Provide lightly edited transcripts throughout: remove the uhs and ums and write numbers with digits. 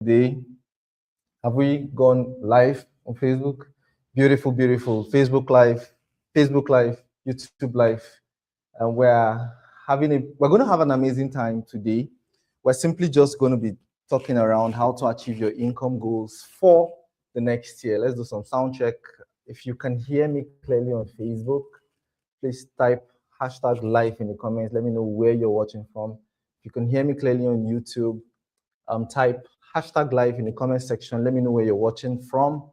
Today, have we gone live on Facebook? Beautiful, beautiful. Facebook Live, YouTube Live. And we're going to have an amazing time today. We're simply just going to be talking around how to achieve your income goals for the next year. Let's do some sound check. If you can hear me clearly on Facebook, please type hashtag live in the comments. Let me know where you're watching from. If you can hear me clearly on YouTube, type hashtag live in the comment section. Let me know where you're watching from.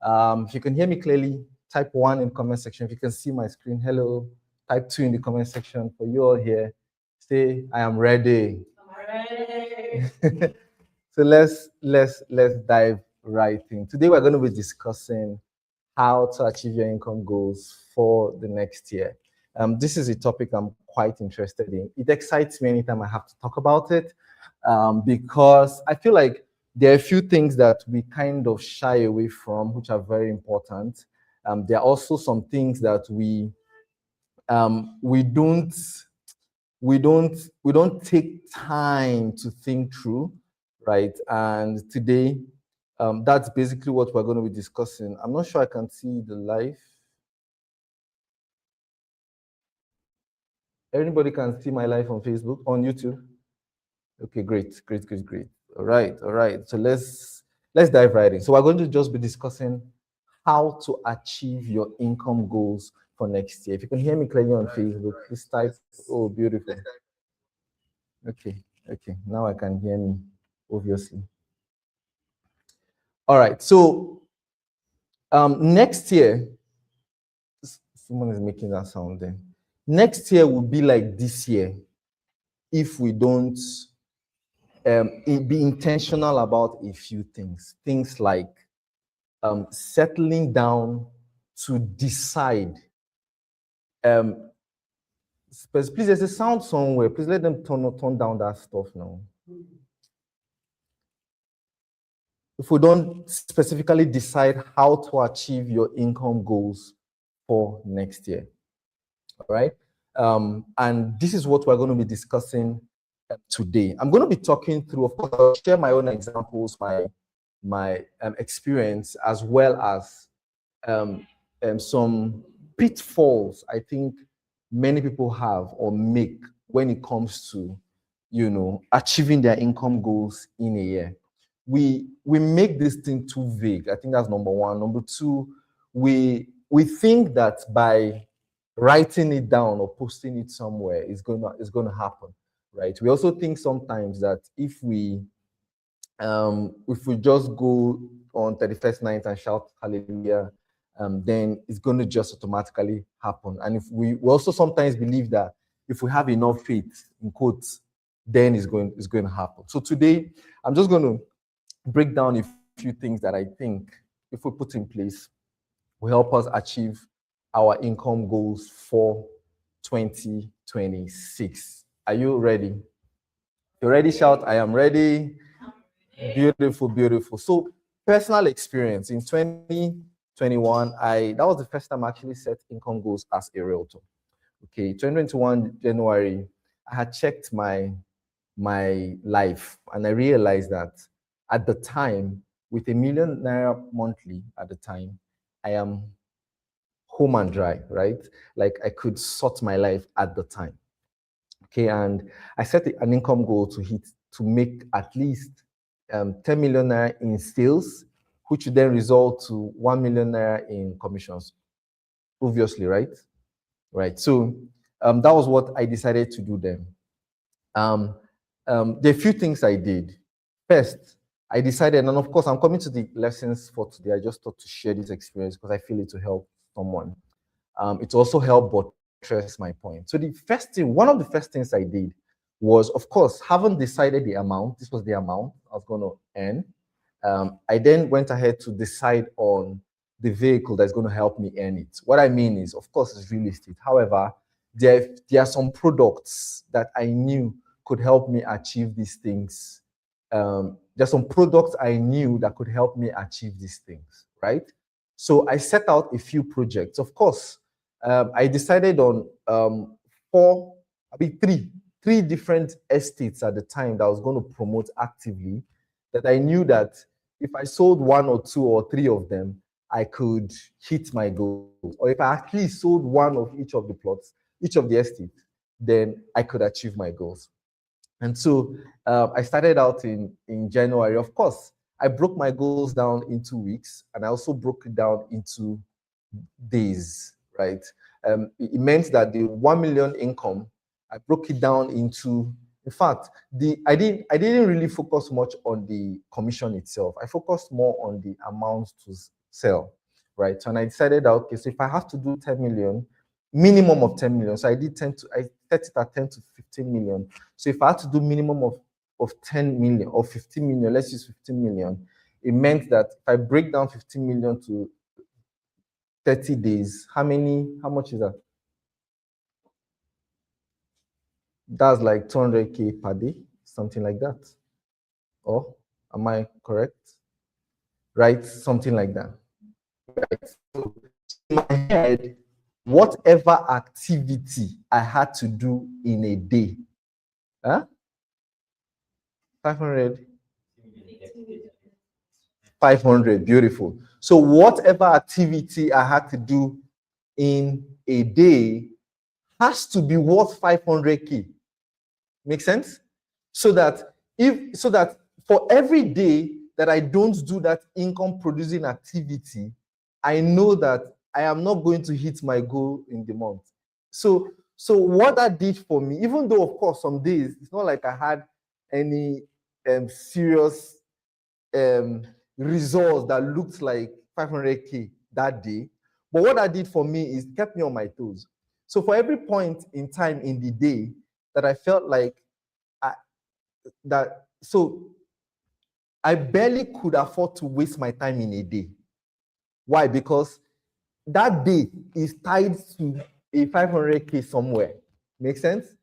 If you can hear me clearly, type 1 in the comment section. If you can see my screen, hello. Type 2 in the comment section. For you all here, say I am ready. So let's dive right in. Today we're going to be discussing how to achieve your income goals for the next year. This is a topic I'm quite interested in. It excites me anytime I have to talk about it, because I feel like there are a few things that we kind of shy away from, which are very important. There are also some things that we don't take time to think through, right? And today, that's basically what we're going to be discussing. I'm not sure I can see the live. Everybody can see my live on Facebook, on YouTube. Okay, great. All right. So let's dive right in. So we're going to just be discussing how to achieve your income goals for next year. If you can hear me clearly on Facebook, please type. Oh, beautiful. Okay. Now I can hear me, obviously. All right. So next year, someone is making that sound then. Next year will be like this year if we don't be intentional about a few things. Things like settling down to decide. Please, there's a sound somewhere. Please let them turn down that stuff now. If we don't specifically decide how to achieve your income goals for next year, all right? And this is what we're going to be discussing today. I'm going to be talking through, of course, I'll share my own examples, my experience, as well as some pitfalls I think many people have or make when it comes to, achieving their income goals in a year. We make this thing too vague. I think that's number one. Number two, we think that by writing it down or posting it somewhere is going to happen, right? We also think sometimes that if we just go on 31st night and shout hallelujah, then it's going to just automatically happen. And if we also sometimes believe that if we have enough faith, in quotes, then it's going to happen. So today, I'm just going to break down a few things that I think, if we put in place, will help us achieve our income goals for 2026. Are you ready? If you're ready, shout, I am ready. Beautiful. So, personal experience in 2021, that was the first time I actually set income goals as a realtor. Okay, 2021 January, I had checked my life, and I realized that at the time, with ₦1 million monthly at the time, I am home and dry, right? Like I could sort my life at the time. Okay, and I set an income goal to make at least 10 million naira in sales, which would then result to 1 million naira in commissions. Obviously, right? Right. So that was what I decided to do then. There are a few things I did. First, I decided, and of course, I'm coming to the lessons for today. I just thought to share this experience because I feel it to help someone. It also helped buttress my point. So one of the first things I did was, of course, haven't decided the amount. This was the amount I was going to earn. I then went ahead to decide on the vehicle that's going to help me earn it. What I mean is, of course, it's real estate. However, there are some products that I knew could help me achieve these things. There's some products I knew that could help me achieve these things, right? So I set out a few projects. Of course, I decided on three different estates at the time that I was going to promote actively. that I knew that if I sold one or two or three of them, I could hit my goals. Or if I at least sold one of each of the plots, each of the estates, then I could achieve my goals. And so I started out in January. Of course, I broke my goals down into weeks, and I also broke it down into days, right? It meant that the 1 million income, I broke it down into, in fact, I didn't really focus much on the commission itself. I focused more on the amount to sell, right? So, and I decided that, okay, so if I have to do 10 million, minimum of 10 million. So I set it at 10 to 15 million. So if I had to do minimum of 10 million or 15 million, let's use 15 million, it meant that if I break down 15 million to 30 days, how much is that? That's like 200K per day, something like that. Or am I correct? Right? Something like that. Right? So in my head, whatever activity I had to do in a day, huh? 500, 500, beautiful. So whatever activity I had to do in a day has to be worth 500K. Make sense? So that for every day that I don't do that income producing activity, I know that I am not going to hit my goal in the month. So what that did for me, even though of course some days it's not like I had any serious results that looked like 500K that day, but what that did for me is kept me on my toes. So for every point in time in the day that I felt like so I barely could afford to waste my time in a day. Why? Because that day is tied to a 500K somewhere. Make sense?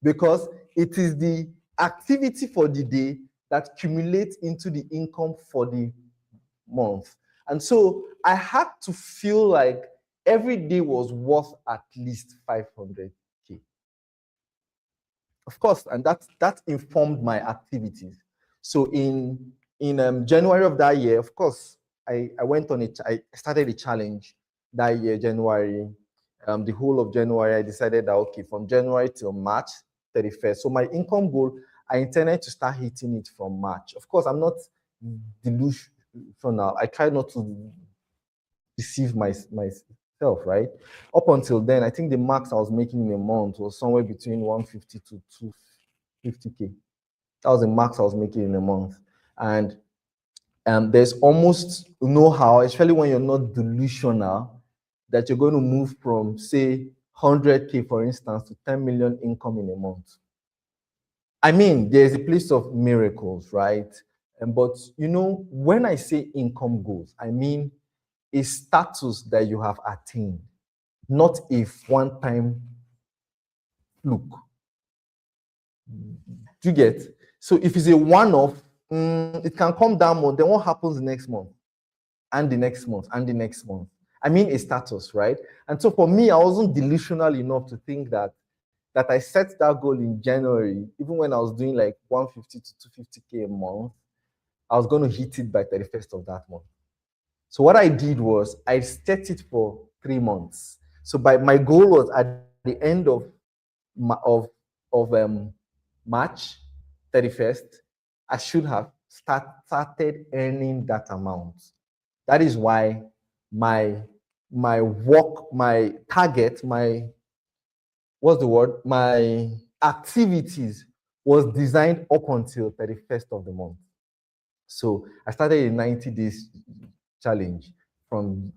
Because it is the activity for the day that accumulates into the income for the month. And so I had to feel like every day was worth at least 500K. Of course, and that informed my activities. So in January of that year, of course, I went on it. I started a challenge that year, January. The whole of January, I decided that okay, from January till March 31st. So my income goal, I intended to start hitting it from March. Of course, I'm not delusional. I try not to deceive myself, right? Up until then, I think the max I was making in a month was somewhere between 150 to 250K. That was the max I was making in a month. And there's almost no how, especially when you're not delusional, that you're going to move from, say, 100K, for instance, to 10 million income in a month. I mean, there's a place of miracles, right? But when I say income goals, I mean a status that you have attained, not a one-time fluke. Do you get? So if it's a one-off, it can come down more. Then what happens the next month? And the next month, and the next month. I mean a status, right? And so for me, I wasn't delusional enough to think that I set that goal in January, even when I was doing like 150 to 250K a month, I was going to hit it by 31st of that month. So what I did was I set it for 3 months. So my goal was at the end of March 31st, I should have started earning that amount. That is why my target, my activities was designed up until 31st of the month. So I started a 90 days challenge from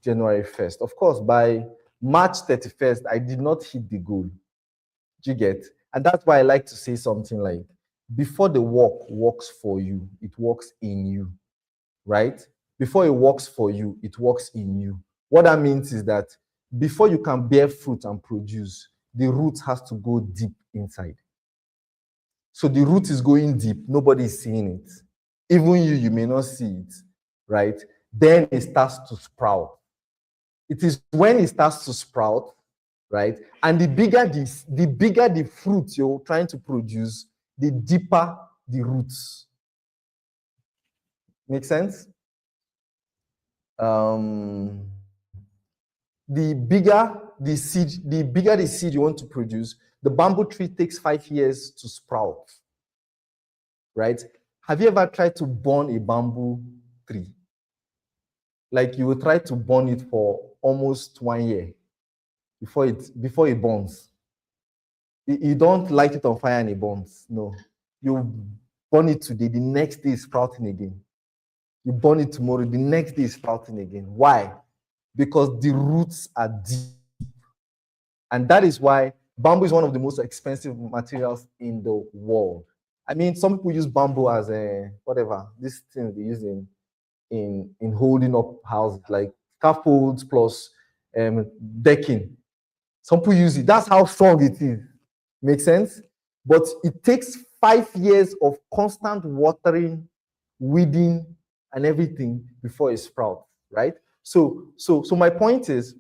January 1st. Of course, by March 31st, I did not hit the goal. Do you get? And that's why I like to say something like, before the work works for you, it works in you, right? Before it works for you, it works in you. What that means is that before you can bear fruit and produce, the root has to go deep inside. So the root is going deep, nobody is seeing it. Even you may not see it, right? Then it starts to sprout. It is when it starts to sprout, right? And the bigger the fruit you're trying to produce, the deeper the roots. Make sense? Um, the bigger the seed you want to produce, the bamboo tree takes 5 years to sprout, right? Have you ever tried to burn a bamboo tree? Like you will try to burn it for almost 1 year before it burns. You don't light it on fire and it burns. No. You burn it today, the next day it's sprouting again. You burn it tomorrow, the next day it's sprouting again. Why? Because the roots are deep. And that is why bamboo is one of the most expensive materials in the world. I mean, some people use bamboo as a whatever, this thing they use in holding up houses, like scaffolds plus decking. Some people use it. That's how strong it is. Make sense? But it takes 5 years of constant watering, weeding, and everything before it sprouts, right? So my point is,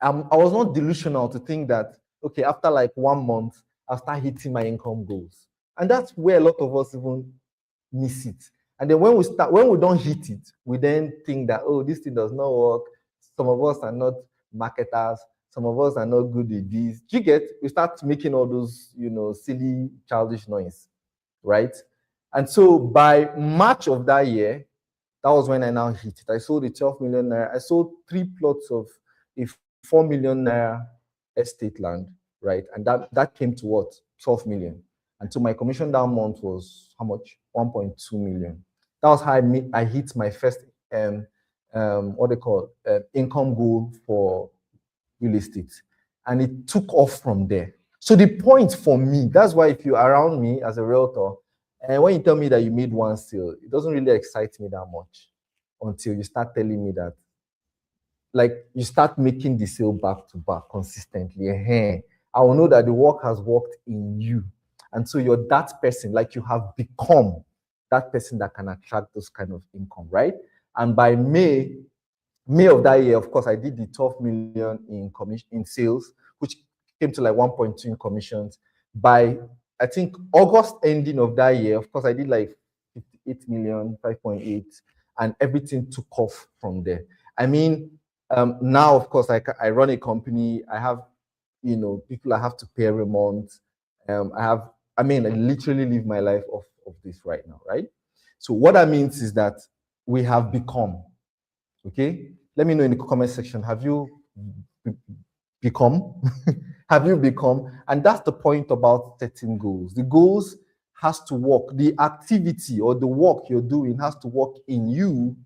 I was not delusional to think that, okay, after like 1 month, I'll start hitting my income goals. And that's where a lot of us even miss it. And then when we don't hit it, we then think that, oh, this thing does not work. Some of us are not marketers. Some of us are not good at this. Do you get? We start making all those, silly, childish noise, right? And so by March of that year, that was when I now hit it. I sold a 12 million naira. I sold 3 plots of a 4 million naira estate land, right? And that came to what? 12 million. And so my commission that month was how much? 1.2 million. That was how I hit my first what they call income goal for real estate. And it took off from there. So the point for me, that's why if you're around me as a realtor, and when you tell me that you made one sale, it doesn't really excite me that much until you start telling me that, like, you start making the sale back to back consistently. I will know that the work has worked in you. And so you're that person, like you have become that person that can attract those kind of income, right? And by May of that year, of course, I did the 12 million in sales, which came to like 1.2 in commissions. By I think August ending of that year, of course, I did like 58 million, 5.8, and everything took off from there. I mean, now, of course, I run a company. I have, people I have to pay every month. I literally live my life of this right now, right? So what that means is that we have become, okay? Let me know in the comment section, have you become? Have you become? And that's the point about setting goals. The goals has to work. The activity or the work you're doing has to work in you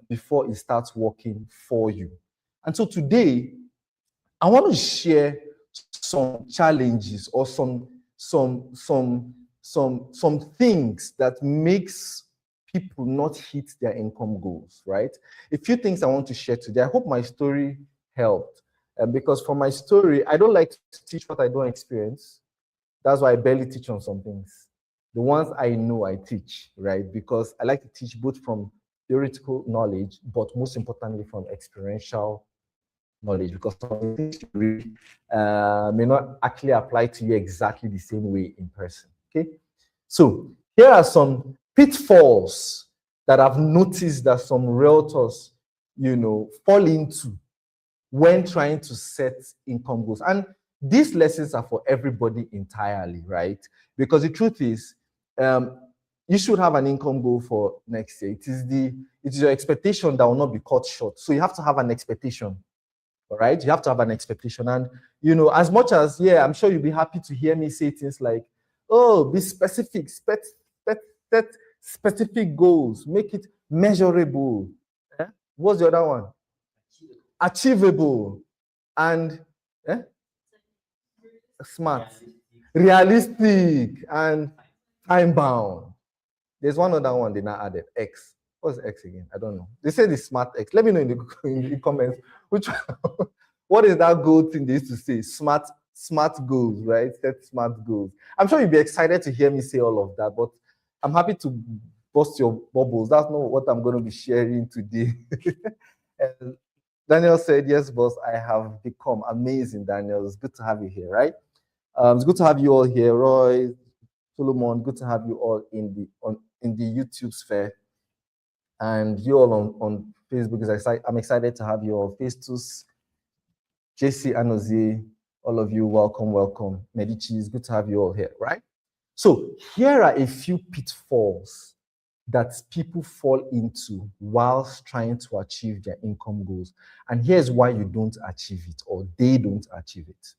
before it starts working for you. And so today, I want to share some challenges or some things that makes people not hit their income goals, right? A few things I want to share today. I hope my story helped. Because for my story, I don't like to teach what I don't experience. That's why I barely teach on some things. The ones I know, I teach, right? Because I like to teach both from theoretical knowledge, but most importantly from experiential knowledge, because some of the things you read may not actually apply to you exactly the same way in person. Okay, so here are some pitfalls that I've noticed that some realtors, fall into when trying to set income goals. And these lessons are for everybody entirely, right? Because the truth is, you should have an income goal for next year. It is your expectation that will not be cut short. So you have to have an expectation. All right, you have to have an expectation. And as much as, yeah, I'm sure you'll be happy to hear me say things like, oh, be specific, set specific goals, make it measurable. What's the other one? Achievable. And smart, realistic, and time bound. There's one other one they now added, X. What's X again? I don't know. They said it's smart X. Let me know in the comments which what is that goal thing they used to say? Smart goals, right? Set smart goals. I'm sure you'll be excited to hear me say all of that, but I'm happy to bust your bubbles. That's not what I'm going to be sharing today. And Daniel said, yes, boss, I have become amazing, Daniel. It's good to have you here, right? It's good to have you all here, Roy, Solomon. Good to have you all in the YouTube sphere. And you all on Facebook, I'm excited to have you all. Festus, JC Anozie, all of you, welcome, welcome. Medici, it's good to have you all here, right? So here are a few pitfalls that people fall into whilst trying to achieve their income goals. And here's why you don't achieve it, or they don't achieve it.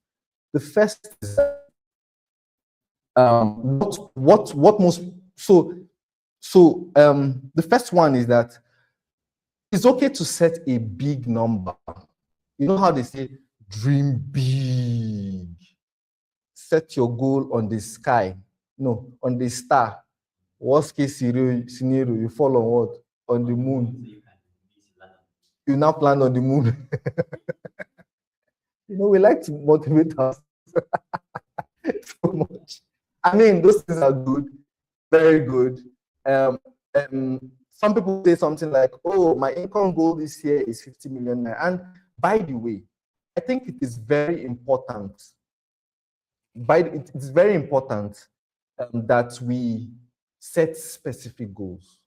The first is that the first one is that it's okay to set a big number. You know how they say, dream big. Set your goal on the sky. No, on the star. Worst case scenario, you fall on what? On the moon. You now plan on the moon. You know, we like to motivate us so much. I mean, those things are good, very good. Some people say something like, oh, my income goal this year is 50 million. And by the way, I think it is very important. It's very important that we set specific goals.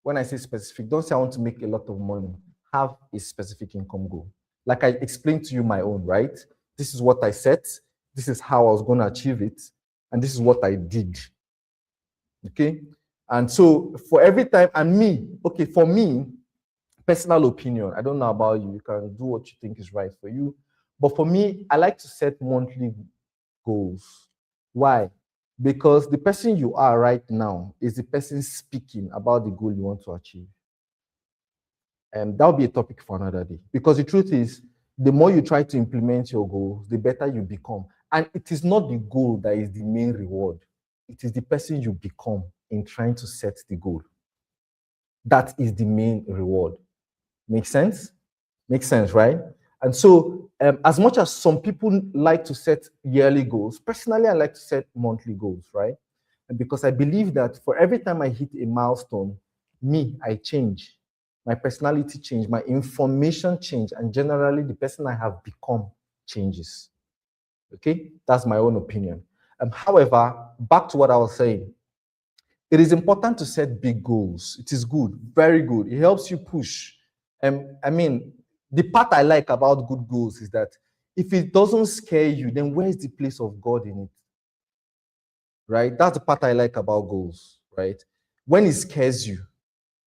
When I say specific, don't say I want to make a lot of money. Have a specific income goal. Like I explained to you my own, right? This is what I set. This is how I was going to achieve it. And this is what I did. Okay? And so for every time, for me, personal opinion, I don't know about you. You can do what you think is right for you. But for me, I like to set monthly goals. Why? Because the person you are right now is the person speaking about the goal you want to achieve. And that'll be a topic for another day. Because the truth is, the more you try to implement your goals, the better you become. And it is not the goal that is the main reward. It is the person you become in trying to set the goal. That is the main reward. Make sense? Makes sense, right? And so, as much as some people like to set yearly goals, personally, I like to set monthly goals, right? And because I believe that for every time I hit a milestone, I change. My personality change, my information change, and generally the person I have become changes. Okay? That's my own opinion. However, back to what I was saying, it is important to set big goals. It is good, very good. It helps you push. The part I like about good goals is that if it doesn't scare you, then where's the place of God in it? Right? That's the part I like about goals, right? When it scares you,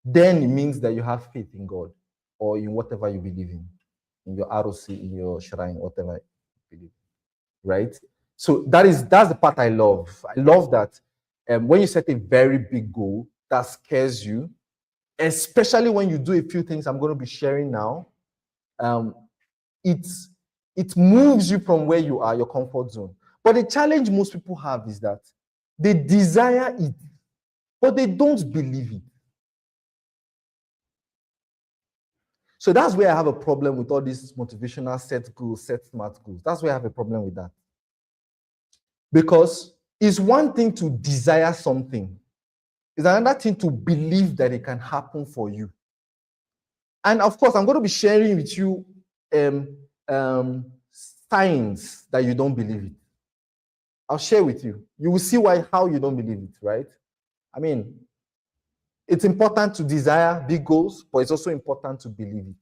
then it means that you have faith in God or in whatever you believe in your ROC, in your shrine, whatever you believe, right? So that's the part I love. I love that when you set a very big goal that scares you, especially when you do a few things I'm going to be sharing now, it moves you from where you are, your comfort zone. But the challenge most people have is that they desire it, but they don't believe it. So that's where I have a problem with all these motivational set goals, set smart goals. That's where I have a problem with that. Because it's one thing to desire something. It's another thing to believe that it can happen for you. And of course, I'm going to be sharing with you signs that you don't believe it. I'll share with you. You will see how you don't believe it, right? I mean, it's important to desire big goals, but it's also important to believe it,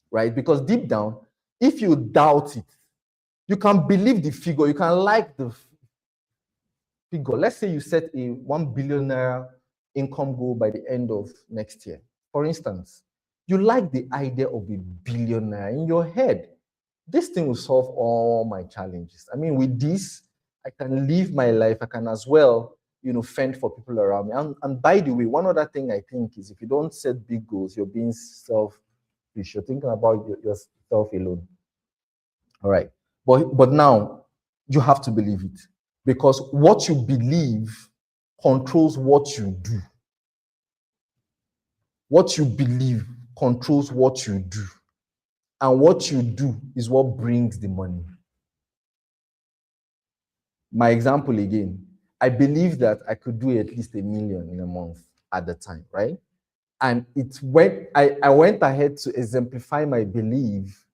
right? Because deep down, if you doubt it, you can believe the figure, you can like the figure. Let's say you set a 1 billion naira income goal by the end of next year. For instance, you like the idea of a billion naira in your head. This thing will solve all my challenges. I mean, with this, I can live my life. I can as well, fend for people around me. And by the way, one other thing I think is if you don't set big goals, you're being selfish. You're thinking about yourself alone. All right. But now you have to believe it because what you believe controls what you do. What you believe controls what you do. And what you do is what brings the money. My example again, I believe that I could do at least 1 million in a month at the time, right? And I went ahead to exemplify my belief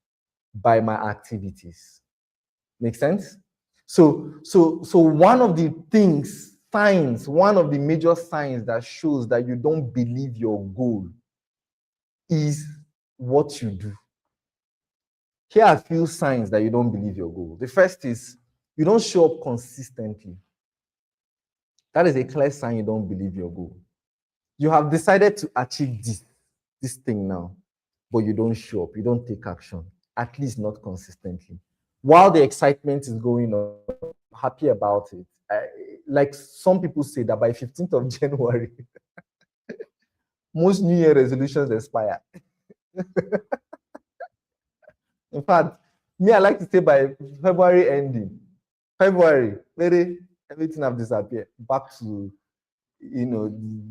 by my activities. Make sense? So one of the things signs, one of the major signs that shows that you don't believe your goal is what you do. Here are a few signs that you don't believe your goal. The first is you don't show up consistently. That is a clear sign you don't believe your goal. You have decided to achieve this thing now, but you don't show up, you don't take action, at least not consistently. While the excitement is going on, happy about it. Like some people say that by 15th of January, most New Year resolutions expire. In fact, me, I like to say by February ending. February, everything have disappeared back to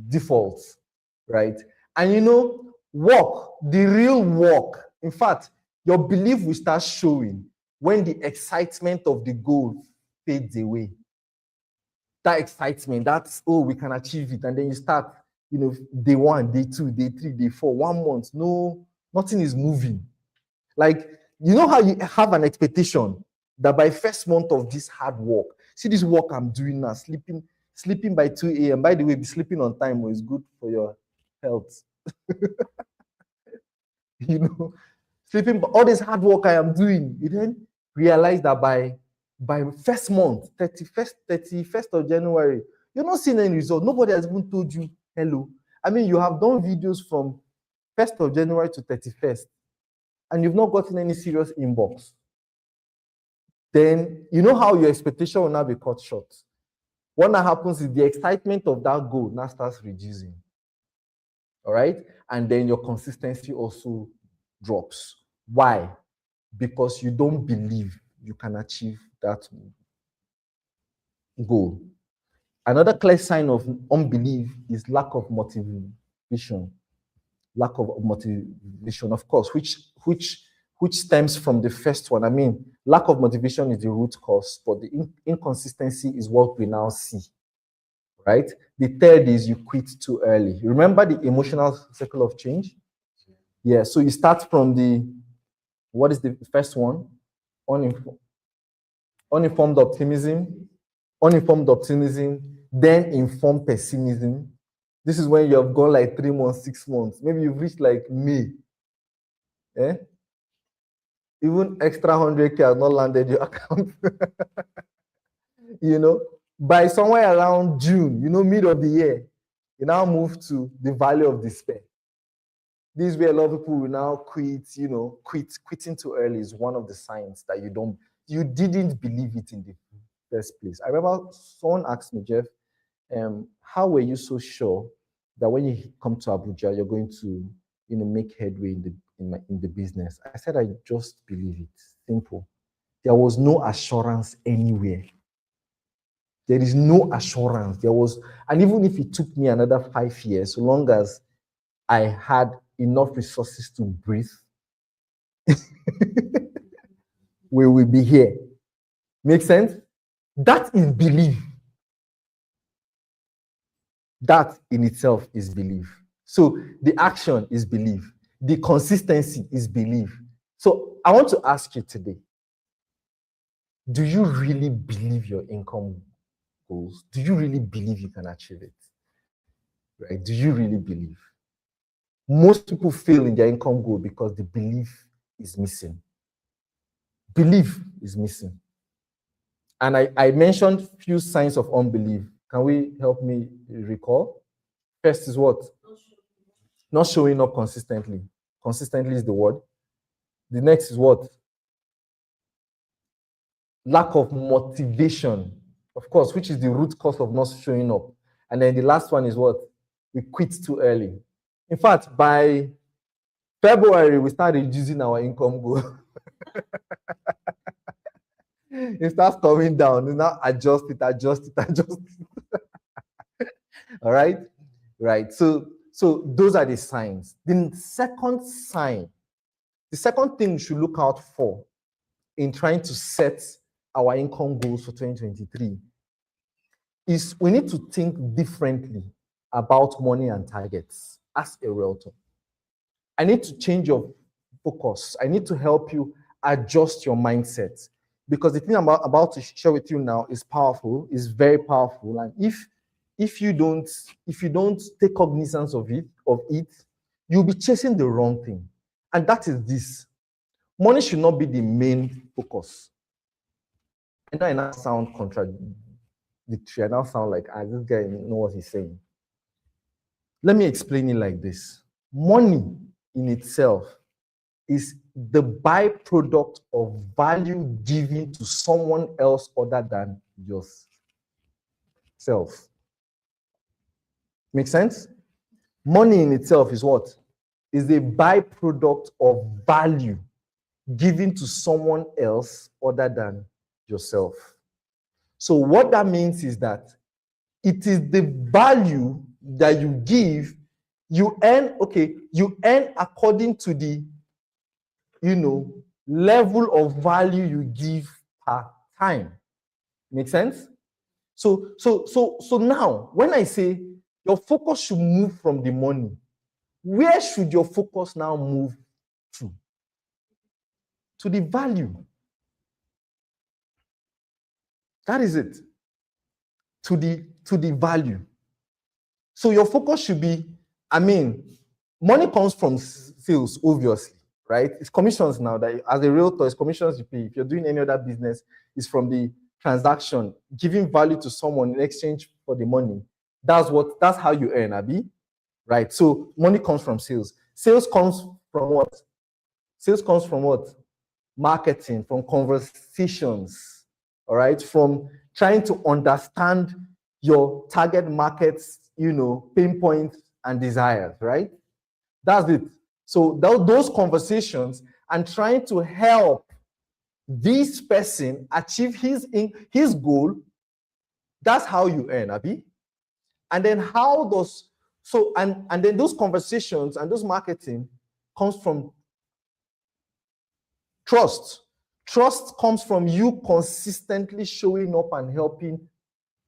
defaults, right? And work, the real work. In fact, your belief will start showing when the excitement of the goal fades away. That excitement, that's, oh, we can achieve it. And then you start, day 1, day 2, day 3, day 4, 1 month. No, nothing is moving. Like, you know how you have an expectation that by first month of this hard work, see this work I'm doing now, sleeping by 2 a.m. By the way, sleeping on time is good for your health. Sleeping, all this hard work I am doing, you then realize that by first month, 31st of January, you're not seeing any result. Nobody has even told you hello. I mean, you have done videos from 1st of January to 31st, and you've not gotten any serious inbox. Then you know how your expectation will now be cut short. What now happens is the excitement of that goal now starts reducing. All right? And then your consistency also drops. Why? Because you don't believe you can achieve that goal. Another clear sign of unbelief is lack of motivation. Lack of motivation, of course, which stems from the first one. I mean, lack of motivation is the root cause, but the inconsistency is what we now see, right? The third is you quit too early. Remember the emotional cycle of change? Yeah, so you start from what is the first one? Uninformed optimism, then informed pessimism. This is when you have gone like 3 months, 6 months. Maybe you've reached like May. Even extra 100K has not landed your account. By somewhere around June, mid of the year, you now move to the valley of despair. This is where a lot of people will now quit. Quitting too early is one of the signs that you didn't believe it in the first place. I remember someone asked me, Jeff, how were you so sure that when you come to Abuja, you're going to, make headway in the business? I said, I just believe it. Simple. There was no assurance anywhere. There is no assurance. And even if it took me another 5 years, so long as I had enough resources to breathe, we will be here. Make sense? That is belief. That in itself is belief. So the action is belief. The consistency is belief. So I want to ask you today, do you really believe your income goals? Do you really believe you can achieve it? Right? Do you really believe? Most people fail in their income goal because the belief is missing. Belief is missing. And I mentioned few signs of unbelief. Can we help me recall? First is what? Not showing up consistently. Consistently is the word. The next is what? Lack of motivation, of course, which is the root cause of not showing up. And then the last one is what? We quit too early. In fact, by February, we start reducing our income goal. It starts coming down. You now adjust it. All right? Right. So those are the signs. The second sign, the second thing we should look out for in trying to set our income goals for 2023 is we need to think differently about money and targets as a realtor. I need to change your focus. I need to help you adjust your mindset. because the thing I'm about to share with you now is powerful, is very powerful. And if you don't take cognizance of it, you'll be chasing the wrong thing. And that is this. Money should not be the main focus. And I now sound contradictory. I now sound like, this guy knows what he's saying. Let me explain it like this. Money in itself is the byproduct of value given to someone else other than yourself. Make sense? Money in itself is what? Is a byproduct of value given to someone else other than yourself. So what that means is that it is the value that you give, you earn according to the level of value you give per time. Make sense? So now, when I say your focus should move from the money, where should your focus now move to? To the value. That is it. To the value. So your focus should be, money comes from sales, obviously, right? It's commissions now. That as a realtor, it's commissions you pay. If you're doing any other business, it's from the transaction, giving value to someone in exchange for the money. That's how you earn, Abi. Right? So money comes from sales. Sales comes from what? Sales comes from what? Marketing, from conversations, all right? From trying to understand your target market's, pain points and desires, right? That's it. So those conversations and trying to help this person achieve his goal, that's how you earn, Abi. And then and then those conversations and those marketing comes from trust. Trust comes from you consistently showing up and helping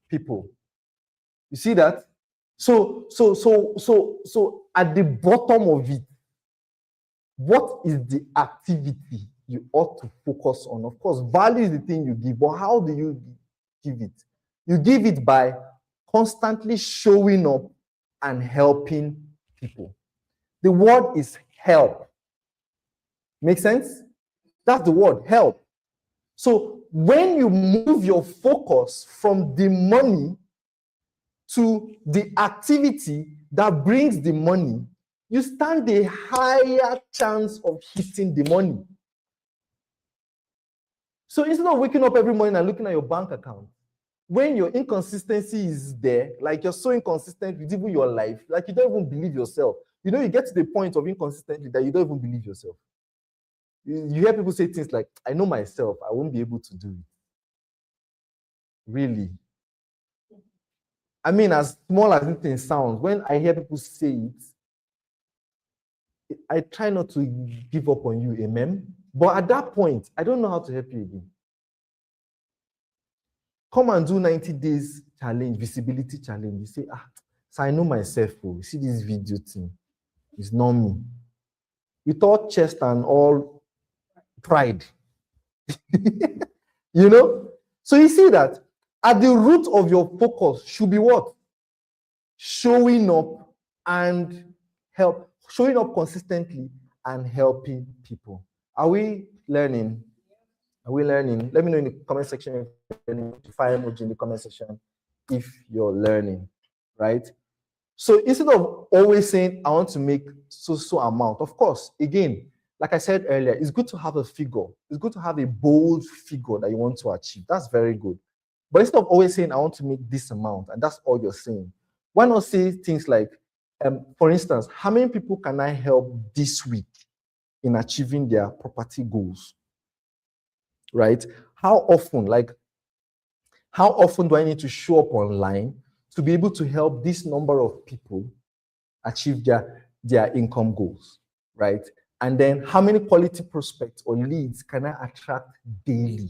people. You see that? So at the bottom of it, what is the activity you ought to focus on? Of course, value is the thing you give, but how do you give it? You give it by constantly showing up and helping people. The word is help. Make sense? That's the word, help. So when you move your focus from the money to the activity that brings the money, you stand a higher chance of hitting the money. So instead of waking up every morning and looking at your bank account, when your inconsistency is there, like you're so inconsistent with even your life, like you don't even believe yourself. You get to the point of inconsistency that you don't even believe yourself. You hear people say things like, I know myself, I won't be able to do it. Really? As small as it sounds, when I hear people say it, I try not to give up on you, amen? But at that point, I don't know how to help you again. Come and do 90 days challenge, visibility challenge. You say, so I know myself. You see this video thing. It's not me. With all chest and all pride. So you see that at the root of your focus should be what? Showing up and showing up consistently and helping people. Are we learning? Are we learning? Let me know in the comment section, fire emoji in the comment section if you're learning, right? So instead of always saying, I want to make so amount, of course, again, like I said earlier, it's good to have a figure. It's good to have a bold figure that you want to achieve. That's very good. But instead of always saying, I want to make this amount, and that's all you're saying, why not say things like, for instance, how many people can I help this week in achieving their property goals? Right? How often do I need to show up online to be able to help this number of people achieve their income goals, right? And then how many quality prospects or leads can I attract daily?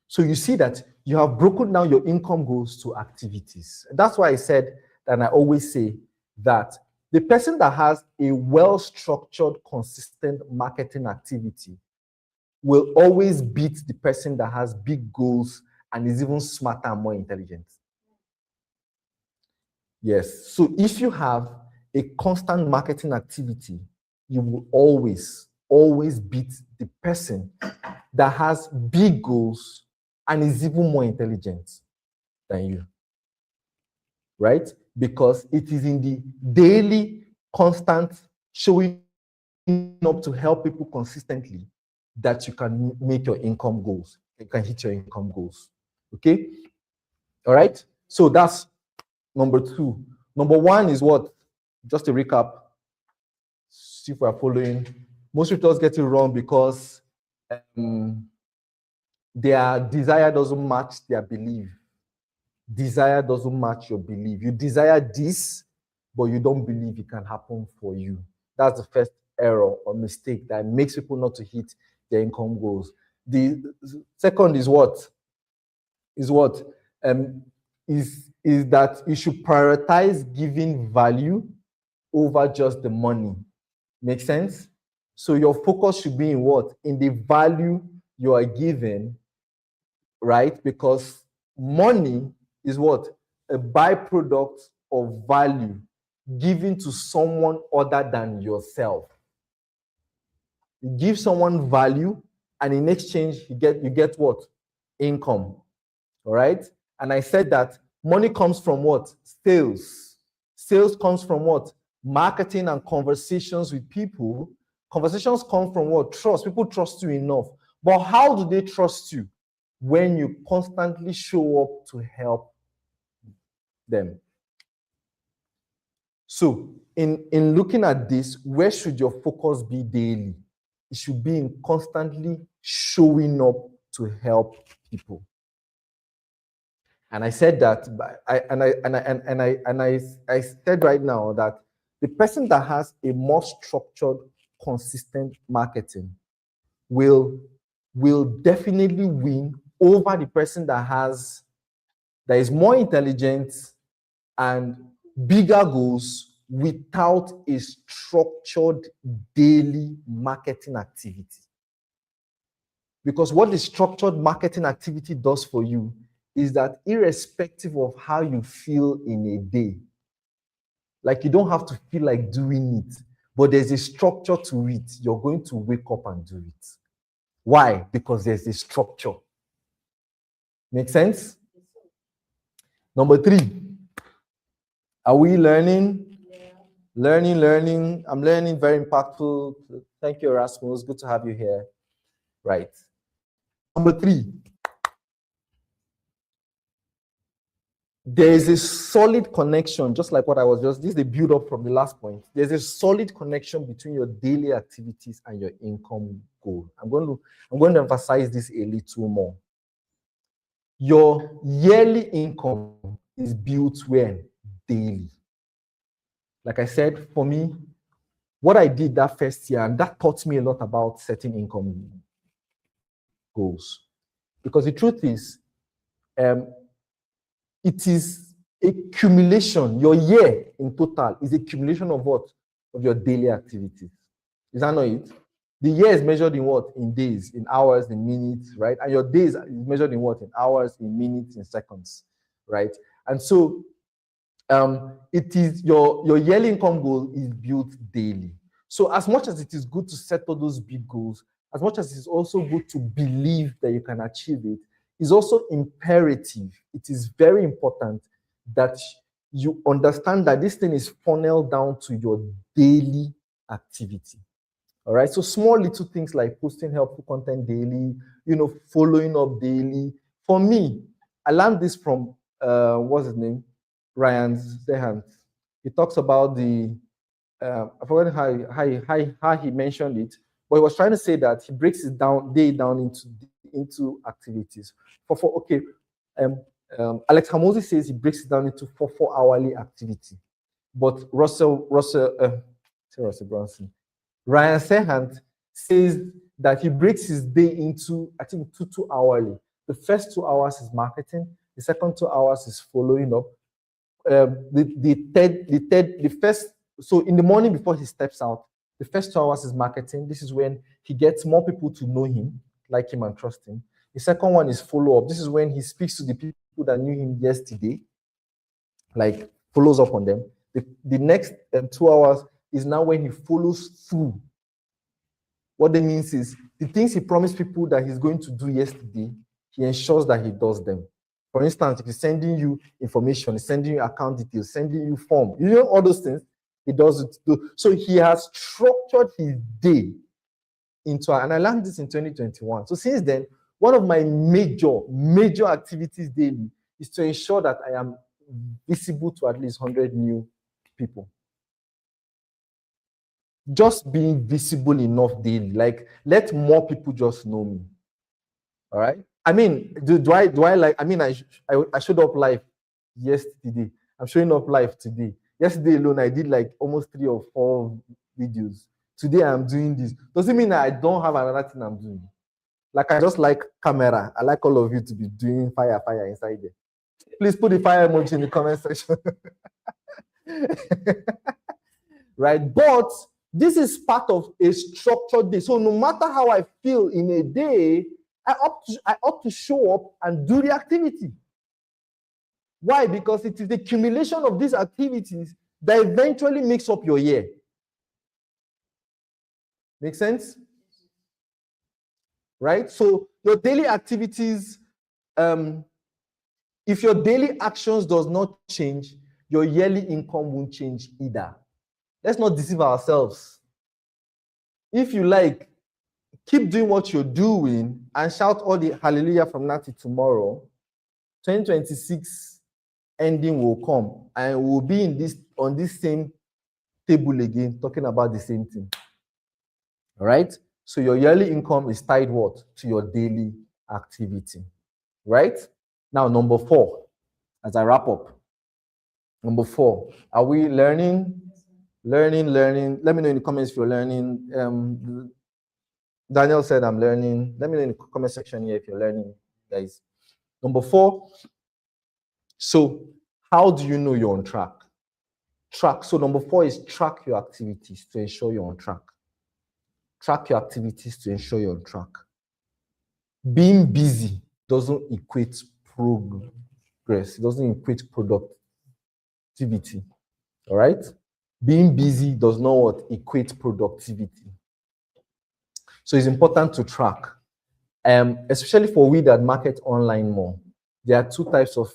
So you see that you have broken down your income goals to activities. That's why I said, and I always say that the person that has a well-structured, consistent marketing activity will always beat the person that has big goals and is even smarter and more intelligent. Yes. So if you have a constant marketing activity, you will always beat the person that has big goals and is even more intelligent than you. Right? Because it is in the daily, constant showing up to help people consistently that you can make your income goals. You can hit your income goals. Okay? All right? So that's number 2. Number 1 is what? Just to recap, see if we're following. Most realtors get it wrong because their desire doesn't match their belief. Desire doesn't match your belief. You desire this, but you don't believe it can happen for you. That's the first error or mistake that makes people not to hit their income goals. The second is what? Is that you should prioritize giving value over just the money. Make sense? So your focus should be in what? In the value you are given, right? Because money is what? A byproduct of value given to someone other than yourself. You give someone value, and in exchange, you get what? Income. All right? And I said that money comes from what? Sales. Sales comes from what? Marketing and conversations with people. Conversations come from what? Trust. People trust you enough. But how do they trust you? When you constantly show up to help them. So, in looking at this, where should your focus be daily? It should be in constantly showing up to help people. And I said that, I said right now that the person that has a more structured, consistent marketing will definitely win over the person that is more intelligent and bigger goals without a structured daily marketing activity. Because what the structured marketing activity does for you is that irrespective of how you feel in a day, like you don't have to feel like doing it, but there's a structure to it, you're going to wake up and do it. Why? Because there's a structure. Make sense? Number 3, are we learning? Yeah. Learning. I'm learning, very impactful. Thank you, Erasmus. Good to have you here. Right. Number 3, there is a solid connection, just like what I was this is the build up from the last point. There's a solid connection between your daily activities and your income goal. I'm going to emphasize this a little more. Your yearly income is built when? Daily. Like I said, for me, what I did that first year, and that taught me a lot about setting income goals. Because the truth is, it is a accumulation. Your year in total is a accumulation of what? Of your daily activities. Is that not it? The year is measured in what? In days, in hours, in minutes, right? And your days is measured in what? In hours, in minutes, in seconds, right? And so it is your yearly income goal is built daily. So as much as it is good to set all those big goals, as much as it's also good to believe that you can achieve it, is also imperative. It is very important that you understand that this thing is funneled down to your daily activity. All right. So small little things like posting helpful content daily, following up daily. For me, I learned this from what's his name? Ryan Zehant. He talks about I forgot how he mentioned it, but he was trying to say that he breaks it down into activities. Alex Hamosi says he breaks it down into 4 hourly activity, but Russell Brunson, Ryan Serhant says that he breaks his day into, I think, two hourly. The first 2 hours is marketing. The second 2 hours is following up. So in the morning before he steps out, the first 2 hours is marketing. This is when he gets more people to know him, like him and trust him. The second one is follow up. This is when he speaks to the people that knew him yesterday, like follows up on them. The next 2 hours is now when he follows through. What that means is the things he promised people that he's going to do yesterday, he ensures that he does them. For instance, if he's sending you information, he's sending you account details, sending you form, all those things, he does it. So he has structured his day into, and I learned this in 2021. So since then, one of my major activities daily is to ensure that I am visible to at least 100 new people. Just being visible enough daily, like let more people just know me. All right. I mean, do I like? I mean, I showed up live yesterday. I'm showing up live today. Yesterday alone, I did like almost 3 or 4 videos. Today, I'm doing this. Doesn't mean that I don't have another thing I'm doing. Like I just like camera. I like all of you to be doing fire inside there. Please put the fire emoji in the comment section. Right? But this is part of a structured day. So no matter how I feel in a day, I ought to show up and do the activity. Why? Because it is the accumulation of these activities that eventually makes up your year. Make sense? Right? So your daily activities, if your daily actions does not change, your yearly income won't change either. Let's not deceive ourselves. If you like, keep doing what you're doing and shout all the hallelujah from now to tomorrow. 2026 ending will come and we'll be on this same table again, talking about the same thing. All right? So your yearly income is tied what? To your daily activity. Right? Now, number 4, as I wrap up. Number 4, are we learning? Learning. Let me know in the comments if you're learning. Daniel said I'm learning. Let me know in the comment section here if you're learning, guys. Number 4. So how do you know you're on track? So number 4 is track your activities to ensure you're on track. Track your activities to ensure you're on track. Being busy doesn't equate progress. It doesn't equate productivity. All right? Being busy does not equate productivity. So it's important to track. Especially for we that market online more. There are 2 types of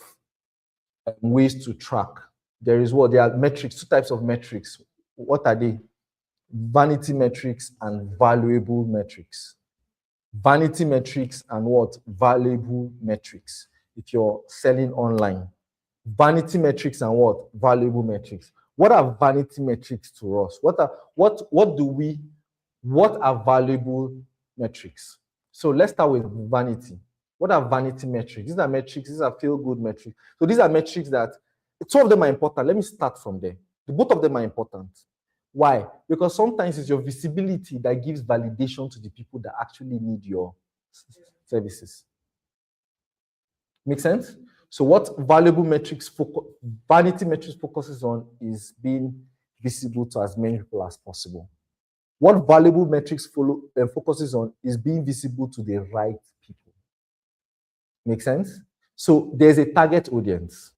ways to track. There are metrics, 2 types of metrics. What are they? Vanity metrics and valuable metrics. Vanity metrics and what? Valuable metrics. If you're selling online. Vanity metrics and what? Valuable metrics. What are vanity metrics to us? What are valuable metrics? So let's start with vanity. What are vanity metrics? These are feel-good metrics. So these are metrics that 2 of them are important. Let me start from there. Both of them are important. Why? Because sometimes it's your visibility that gives validation to the people that actually need your services. Make sense? So what vanity metrics focuses on is being visible to as many people as possible. What valuable metrics focuses on is being visible to the right people. Make sense? So there's a target audience,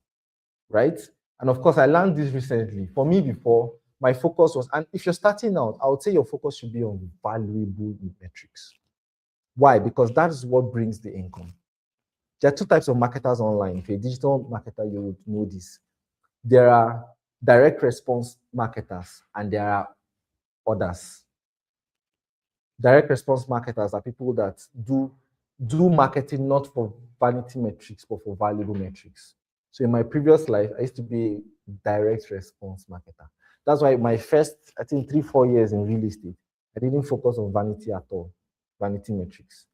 right? And of course, I learned this recently. For me before, my focus was, and if you're starting out, I would say your focus should be on valuable metrics. Why? Because that is what brings the income. There are 2 types of marketers online. If you're a digital marketer, you would know this. There are direct response marketers and there are others. Direct response marketers are people that do marketing not for vanity metrics, but for valuable metrics. So in my previous life, I used to be a direct response marketer. That's why my first, I think 3-4 years in real estate, I didn't focus on vanity at all, vanity metrics.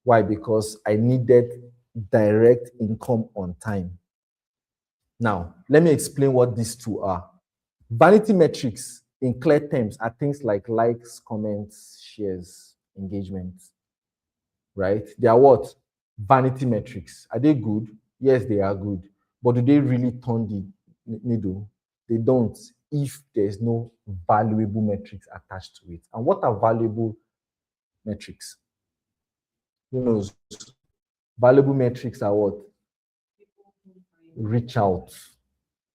Why? Because I needed direct income on time. Now, let me explain what these 2 are. Vanity metrics, in clear terms, are things like likes, comments, shares, engagement, right? They are what? Vanity metrics. Are they good? Yes, they are good. But do they really turn the needle? They don't, if there's no valuable metrics attached to it. And what are valuable metrics? Who knows? Valuable metrics are what? Reach out.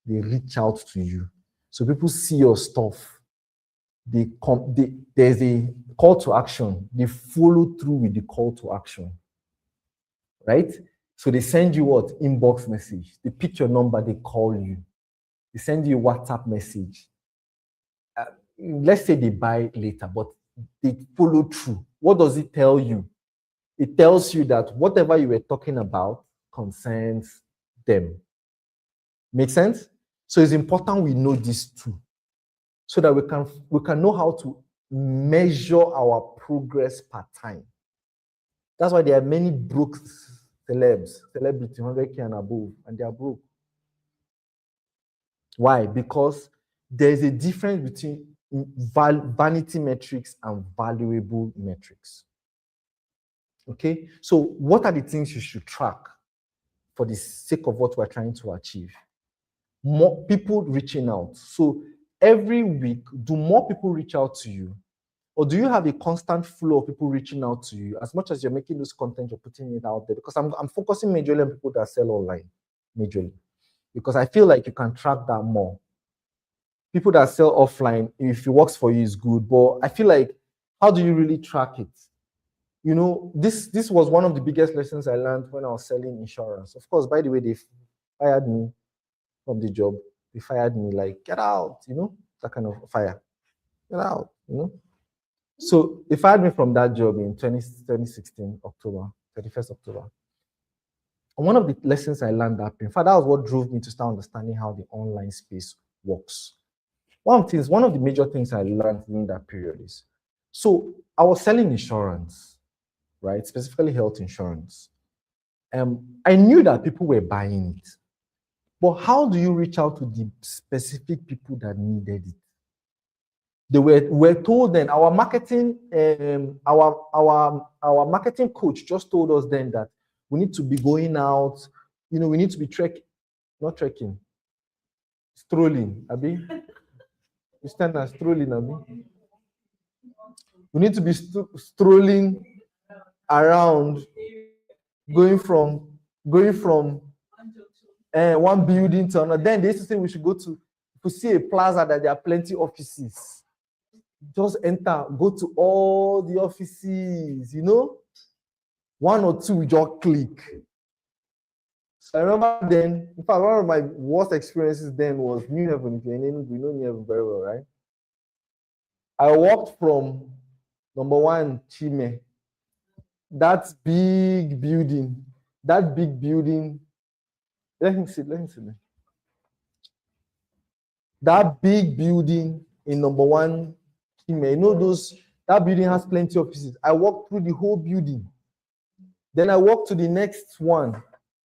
They reach out to you. So people see your stuff. There's a call to action. They follow through with the call to action. Right? So they send you what? Inbox message. They pick your number, they call you. They send you a WhatsApp message. Let's say they buy later, but they follow through. What does it tell you? It tells you that whatever you were talking about concerns them. Make sense? So it's important we know these two so that we can know how to measure our progress per time. That's why there are many broke celebrity 100K and above, and they are broke. Why? Because there's a difference between vanity metrics and valuable metrics. Okay, so what are the things you should track for the sake of what we're trying to achieve? More people reaching out. So every week, do more people reach out to you? Or do you have a constant flow of people reaching out to you as much as you're making this content, you're putting it out there? Because I'm focusing majorly on people that sell online, majorly. Because I feel like you can track that more. People that sell offline, if it works for you, is good. But I feel like, how do you really track it? You know, this was one of the biggest lessons I learned when I was selling insurance. Of course, by the way, they fired me from the job. They fired me like, get out, you know, that kind of fire. Get out, you know. So they fired me from that job in 2016, October, 31st October. And one of the lessons I learned that, in fact, that was what drove me to start understanding how the online space works. One of the major things I learned in that period is, so I was selling insurance, right? Specifically health insurance. I knew that people were buying it. But how do you reach out to the specific people that needed it? We're told then, our marketing coach just told us then that we need to be going out, you know, we need to be strolling, Abi. You stand and strolling, Abi. We need to be strolling around, going from one building to another. Then they used to say we should go to, if we see a plaza that there are plenty of offices, just enter, go to all the offices, you know, one or two, we just click. So I remember then, in fact, one of my worst experiences then was New Haven. If you're in Enugu, you know New Haven very well, right? I walked from number 1 Chime, that big building. Let him sit. That big building in number 1 Chime, you know that building has plenty of offices. I walked through the whole building. Then I walked to the next one.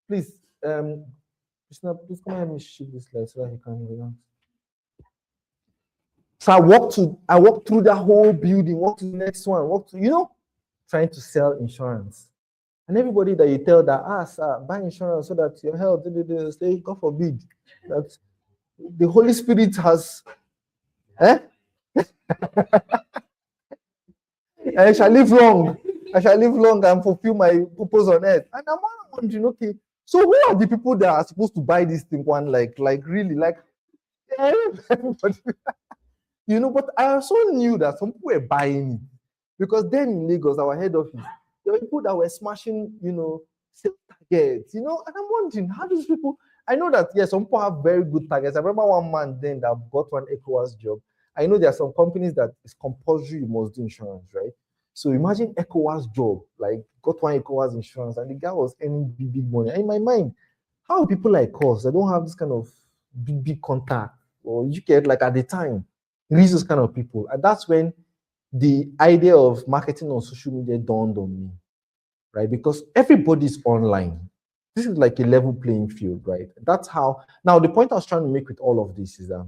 Please, Krishna, please come and help me shift this light so that he can relax. So I walked through that whole building, walked to the next one, trying to sell insurance. And everybody that you tell that, sir, buy insurance so that your health, they say, God forbid, that the Holy Spirit has, I shall live long and fulfill my purpose on earth. And I'm wondering, okay, so who are the people that are supposed to buy this thing? One, like really, like everybody. You know, but I also knew that some people were buying it. Because then in Lagos, our head office, there were people that were smashing, you know, sales targets, you know, and I'm wondering, how do these people, I know that, yes, some people have very good targets. I remember one man then that got one ECOWAS job. I know there are some companies that it's compulsory, you must do insurance, right? So imagine ECOWAS job, like got one ECOWAS insurance, and the guy was earning big money. And in my mind, how are people like us that don't have this kind of big contact, or you get like at the time, reach those kind of people? And that's when the idea of marketing on social media dawned on me, right? Because everybody's online. This is like a level playing field, right? That's how, now the point I was trying to make with all of this is that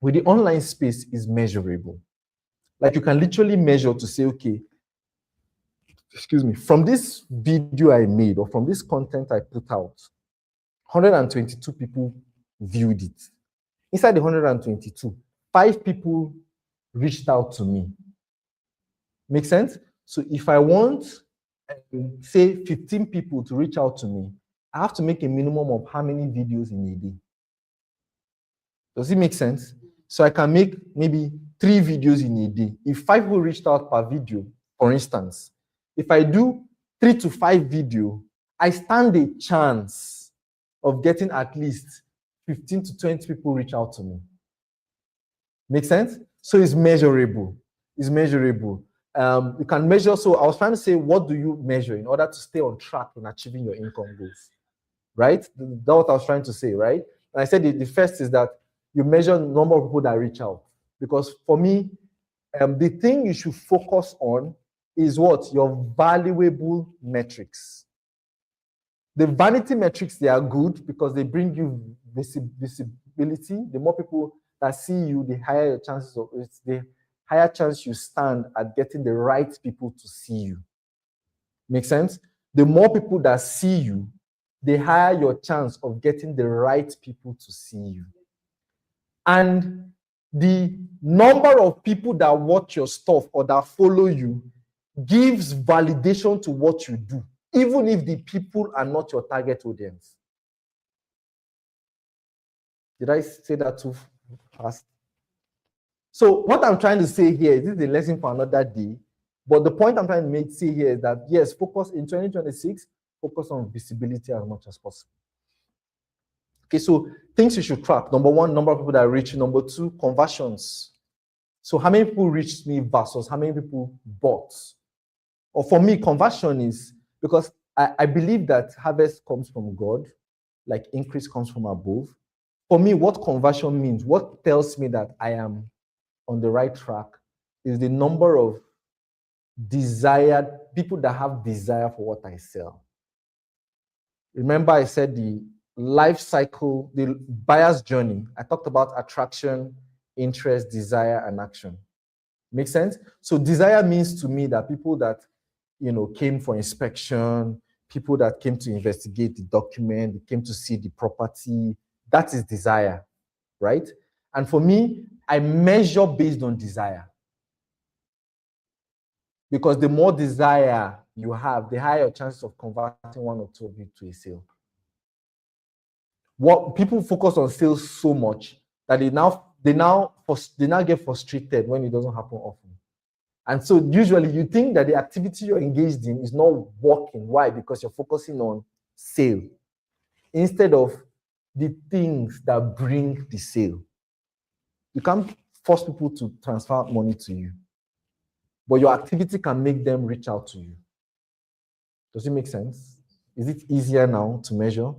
with the online space is measurable. Like you can literally measure to say, okay, excuse me, from this video I made or from this content I put out, 122 people viewed it. Inside the 122, 5 people reached out to me. Make sense? So if I want say 15 people to reach out to me, I have to make a minimum of how many videos in a day? Does it make sense? So I can make maybe 3 videos in a day. If 5 people reached out per video, for instance, if I do 3 to 5 video, I stand a chance of getting at least 15 to 20 people reach out to me. Make sense? So it's measurable. It's measurable. You can measure. So I was trying to say, what do you measure in order to stay on track in achieving your income goals? Right? That's what I was trying to say, right? And I said the first is that you measure the number of people that reach out. Because for me, the thing you should focus on is what? Your valuable metrics. The vanity metrics, they are good because they bring you visibility. The more people that see you, the higher your chances of it's the higher chance you stand at getting the right people to see you. Make sense? The more people that see you, the higher your chance of getting the right people to see you. And the number of people that watch your stuff or that follow you gives validation to what you do, even if the people are not your target audience. Did I say that too fast? So what I'm trying to say here, this is a lesson for another day, but the point I'm trying to say here is that, yes, focus in 2026, focus on visibility as much as possible. Okay, so things you should track. Number 1, number of people that reach. Number 2, conversions. So how many people reached me versus how many people bought? Or for me, conversion is because I believe that harvest comes from God, like increase comes from above. For me, what conversion means, what tells me that I am on the right track is the number of desired people that have desire for what I sell. Remember, I said the life cycle, the buyer's journey. I talked about attraction, interest, desire, and action. Make sense? So desire means to me that people that came for inspection, people that came to investigate the document, they came to see the property. That is desire, right? And for me, I measure based on desire. Because the more desire you have, the higher your chances of converting 1 or 2 of you to a sale. What people focus on sales so much that they now get frustrated when it doesn't happen often. And so usually you think that the activity you're engaged in is not working. Why? Because you're focusing on sale instead of the things that bring the sale. You can't force people to transfer money to you, but your activity can make them reach out to you. Does it make sense? Is it easier now to measure?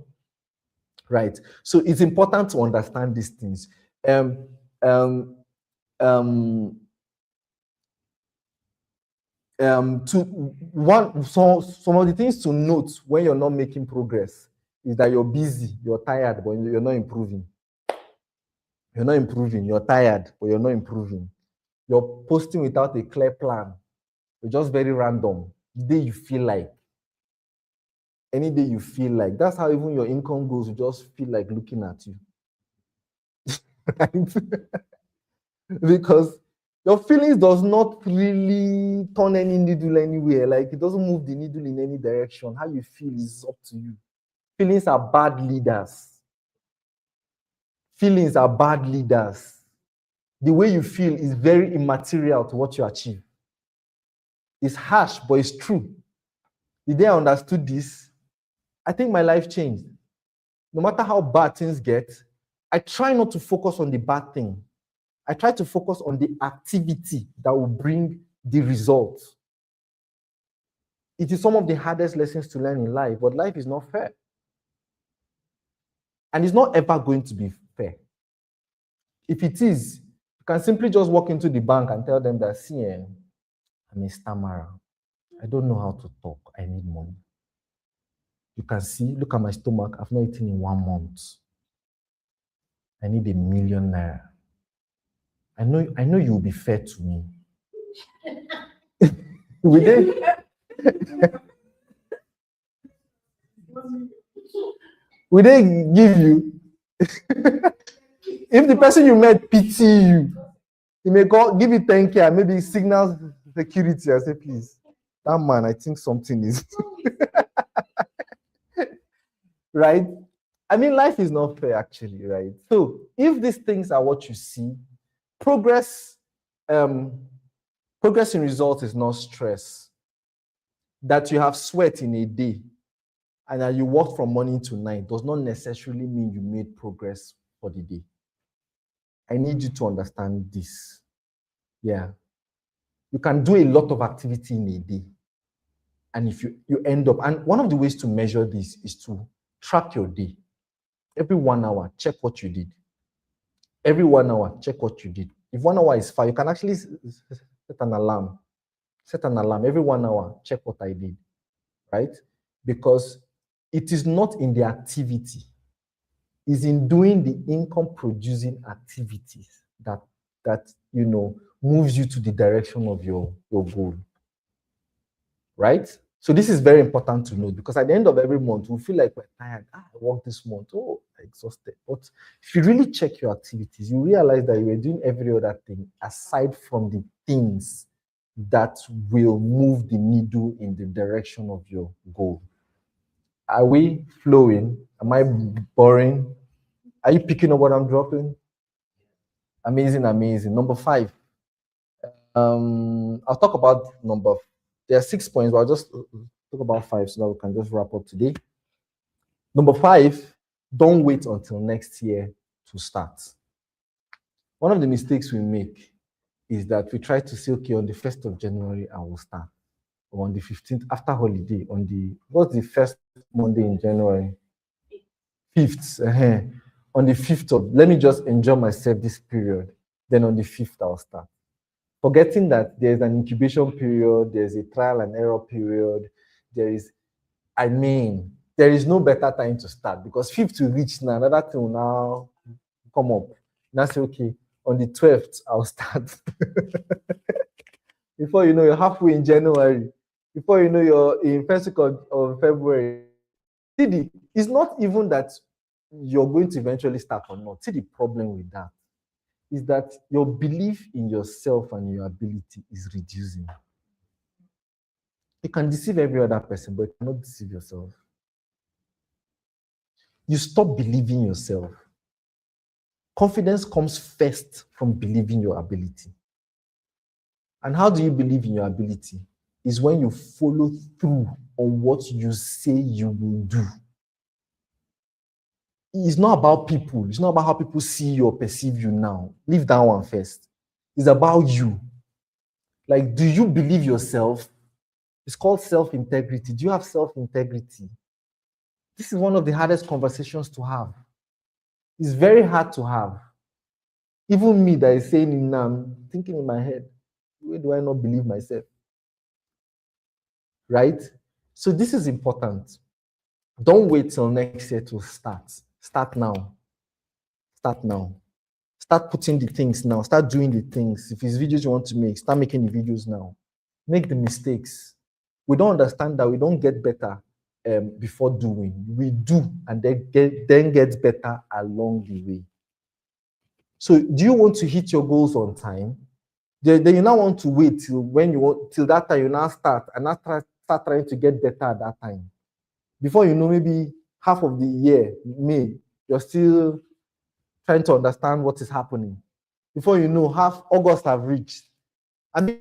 Right. So it's important to understand these things. Some of the things to note when you're not making progress is that you're busy, you're tired, but you're not improving. You're not improving. You're tired, but you're not improving. You're posting without a clear plan. You're just very random. The day you feel like. Any day you feel like. That's how even your income goes. You just feel like looking at you. Because your feelings does not really turn any needle anywhere. Like it doesn't move the needle in any direction. How you feel is up to you. Feelings are bad leaders. Feelings are bad leaders. The way you feel is very immaterial to what you achieve. It's harsh, but it's true. The day I understood this, I think my life changed. No matter how bad things get, I try not to focus on the bad thing. I try to focus on the activity that will bring the results. It is some of the hardest lessons to learn in life, but life is not fair. And it's not ever going to be fair. If it is, you can simply just walk into the bank and tell them that, see, I'm a stammerer. I don't know how to talk. I need money. You can see, look at my stomach. I've not eaten in 1 month. I need ₦1 million. I know you will be fair to me. We did. Will they give you? If the person you met pity you, he may give you 10K, maybe signal security and say, please, that man, I think something is right. I mean, life is not fair, actually, right? So if these things are what you see, progress, um, progress in results is not stress. That you have sweat in a day and that you work from morning to night does not necessarily mean you made progress for the day. I need you to understand this. Yeah. You can do a lot of activity in a day. And if you end up, and one of the ways to measure this is to track your day. Every 1 hour, check what you did. Every 1 hour, check what you did. If 1 hour is far, you can actually set an alarm. Set an alarm every 1 hour, check what I did, right? Because it is not in the activity, it's in doing the income producing activities that moves you to the direction of your goal, right? So this is very important to know because at the end of every month, we feel like we're tired. I worked this month. Oh, I'm exhausted. But if you really check your activities, you realize that you were doing every other thing aside from the things that will move the needle in the direction of your goal. Are we flowing? Am I boring? Are you picking up what I'm dropping? Amazing, amazing. Number 5. I'll talk about number. There are 6 points, but I'll just talk about 5 so that we can just wrap up today. Number 5, don't wait until next year to start. One of the mistakes we make is that we try to say, okay, on the 1st of January, I will start. Or on the 15th, after holiday, what's the first Monday in January? 5th. On the 5th let me just enjoy myself this period. Then on the 5th, I'll start. Forgetting that there's an incubation period, there's a trial and error period, there is no better time to start because 5th will reach now, another thing will now come up. Now say, okay, on the 12th, I'll start. Before you know, you're halfway in January. Before you know, you're in first week of February. See, it's not even that you're going to eventually start or not. See, the problem with that is that your belief in yourself and your ability is reducing. You can deceive every other person, but you cannot deceive yourself. You stop believing yourself. Confidence comes first from believing your ability. And how do you believe in your ability? Is when you follow through on what you say you will do. It's not about people. It's not about how people see you or perceive you now. Leave that one first. It's about you. Like, do you believe yourself? It's called self-integrity. Do you have self-integrity? This is one of the hardest conversations to have. It's very hard to have. Even me that is saying it now, I'm thinking in my head, where do I not believe myself? Right? So this is important. Don't wait till next year to start. Start now. Start now. Start putting the things now. Start doing the things. If it's videos you want to make, start making the videos now. Make the mistakes. We don't understand that we don't get better before doing. We do and then get better along the way. So do you want to hit your goals on time? Then you now want to wait till that time you now start and now start trying to get better at that time. Before you know, maybe half of the year, May, you're still trying to understand what is happening. Before you know, half August have reached. I mean,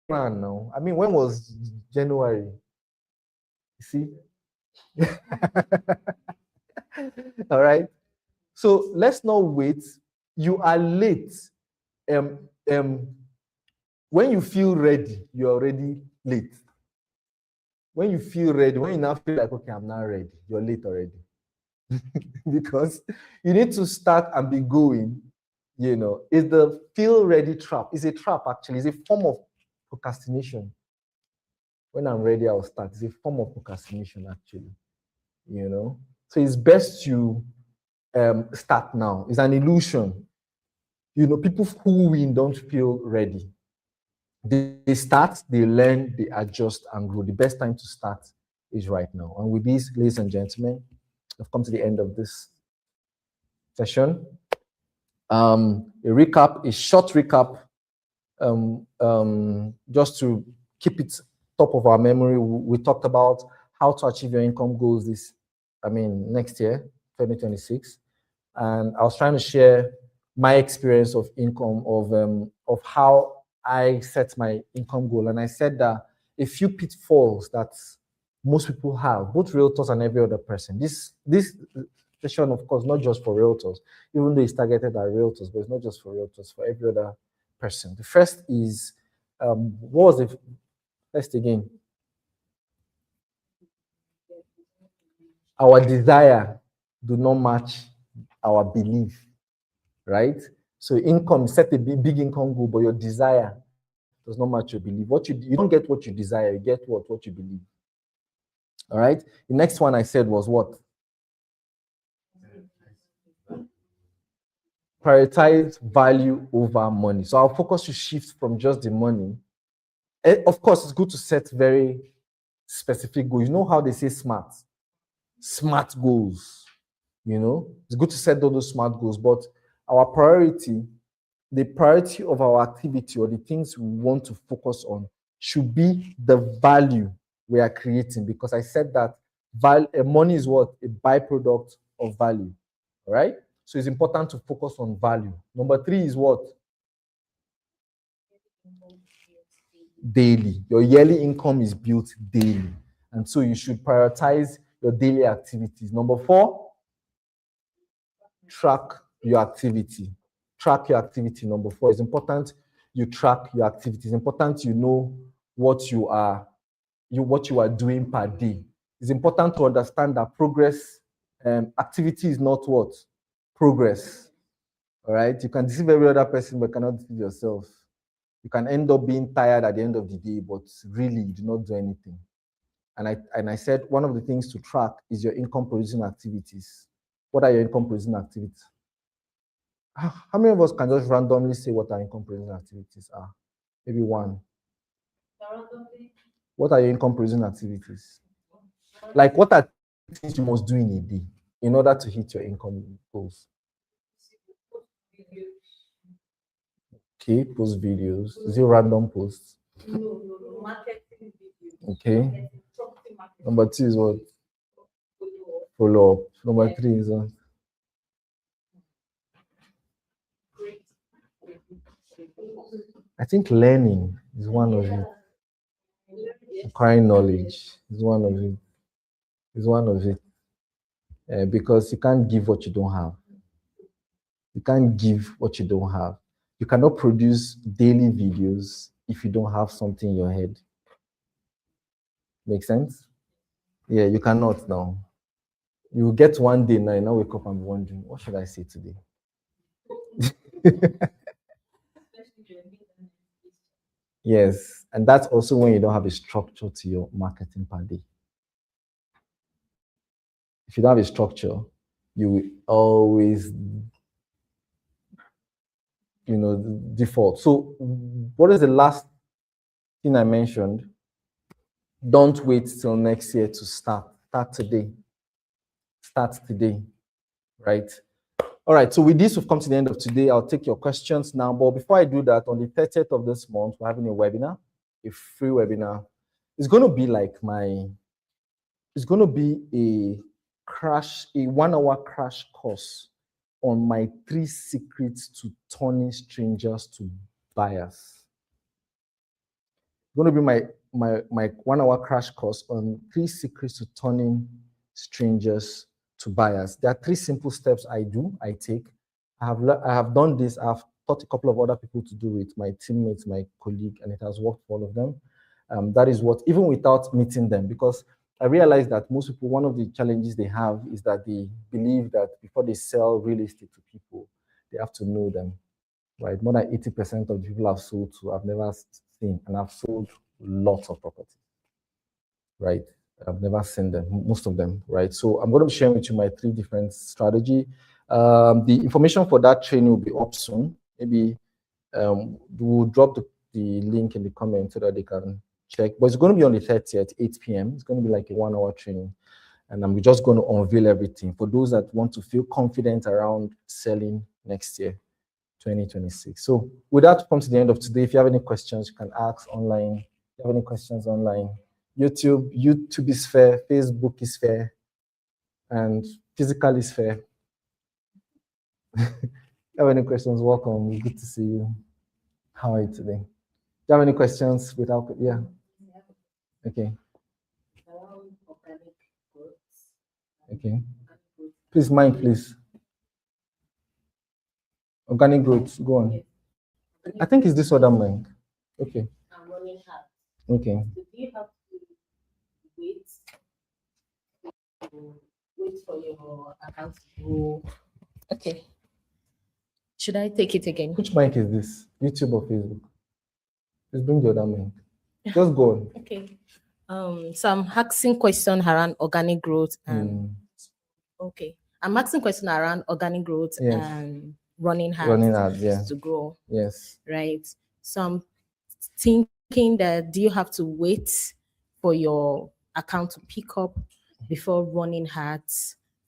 now. I mean, when was January? You see? All right. So let's not wait. You are late. When you feel ready, you're already late. When you feel ready, when you now feel like, okay, I'm now ready, you're late already. Because you need to start and be going. It's the feel ready trap. It's a trap, actually. It's a form of procrastination. When I'm ready, I'll start. It's a form of procrastination, actually. So it's best to start now. It's an illusion. People who win don't feel ready. They start, they learn, they adjust and grow. The best time to start is right now. And with this, ladies and gentlemen, I've come to the end of this session. A short recap, just to keep it top of our memory, we talked about how to achieve your income goals next year, 2026. And I was trying to share my experience of income, of how I set my income goal. And I said that a few pitfalls that most people have, both realtors and every other person. This session, of course, not just for realtors, even though it's targeted at realtors, but it's not just for realtors, for every other person. The first is, what was the first again? Our desire do not match our belief, right? So income, set a big income goal, but your desire does not match your belief. You don't get what you desire, you get what you believe. All right. The next one I said was what? Prioritize value over money. So our focus should shift from just the money. Of course, it's good to set very specific goals. You know how they say smart goals. It's good to set those smart goals, but our priority, the priority of our activity or the things we want to focus on should be the value we are creating, because I said that money is what? A byproduct of value. All right. So it's important to focus on value. Number 3 is what? Daily. Your yearly income is built daily. And so you should prioritize your daily activities. Number 4, track your activity. Track your activity. Number 4, it's important you track your activity. It's important you know what you are doing per day. It's important to understand that activity is not what? Progress. All right. You can deceive every other person, but cannot deceive yourself. You can end up being tired at the end of the day, but really you do not do anything. And I said one of the things to track is your income producing activities. What are your income producing activities? How many of us can just randomly say what our income producing activities are? Maybe one. What are your income producing activities? Like, what are things you must do in a day in order to hit your income goals? Okay, post videos. Is it random posts? Okay. Number 2 is what? Follow up. Number 3 is what? I think learning is one of it. Acquiring knowledge is one of it. Is one of it. Because you can't give what you don't have. You can't give what you don't have. You cannot produce daily videos if you don't have something in your head. Make sense? Yeah, you cannot now. You will get one day now, you now wake up and be wondering, what should I say today? Yes, and that's also when you don't have a structure to your marketing per day. If you don't have a structure, you will always, default. So, what is the last thing I mentioned? Don't wait till next year to start. Start today. Start today, right? All right, so with this, we've come to the end of today. I'll take your questions now. But before I do that, on the 30th of this month, we're having a webinar, a free webinar. It's going to be a 1-hour crash course on my 3 secrets to turning strangers to buyers. It's going to be my 1-hour crash course on 3 secrets to turning strangers to buyers. There are 3 simple steps I take. I have done this. I've taught a couple of other people to do it, my teammates, my colleague, and it has worked for all of them. That is what, even without meeting them, because I realized that most people, one of the challenges they have is that they believe that before they sell real estate to people, they have to know them, right? More than 80% of the people I've sold to, I've never seen, and I've sold lots of property, right? I've never seen them, most of them, right? So I'm going to be sharing with you my 3 different strategy. The information for that training will be up soon. Maybe we'll drop the link in the comments so that they can check. But it's going to be on the 30th at 8 p.m. It's going to be like a 1-hour training. And I'm just going to unveil everything for those that want to feel confident around selling next year, 2026. So with that, come to the end of today. If you have any questions, you can ask online you have any questions online? YouTube is fair, Facebook is fair, and physical is fair. You have any questions? Welcome. Good to see you. How are you today? Do you have any questions without? Yeah. Okay. Okay. Please, mind, please. Organic growth. Go on. I think it's this other mind. Okay. Okay. Okay. Should I take it again? Which mic is this? YouTube or Facebook? Please bring the other mic. Just go on. Okay. So I'm asking question around organic growth and okay. I'm asking question around organic growth Yes. and running hard Running ads, yeah. to grow. Yes. Right. So I'm thinking that do you have to wait for your account to pick up before running hard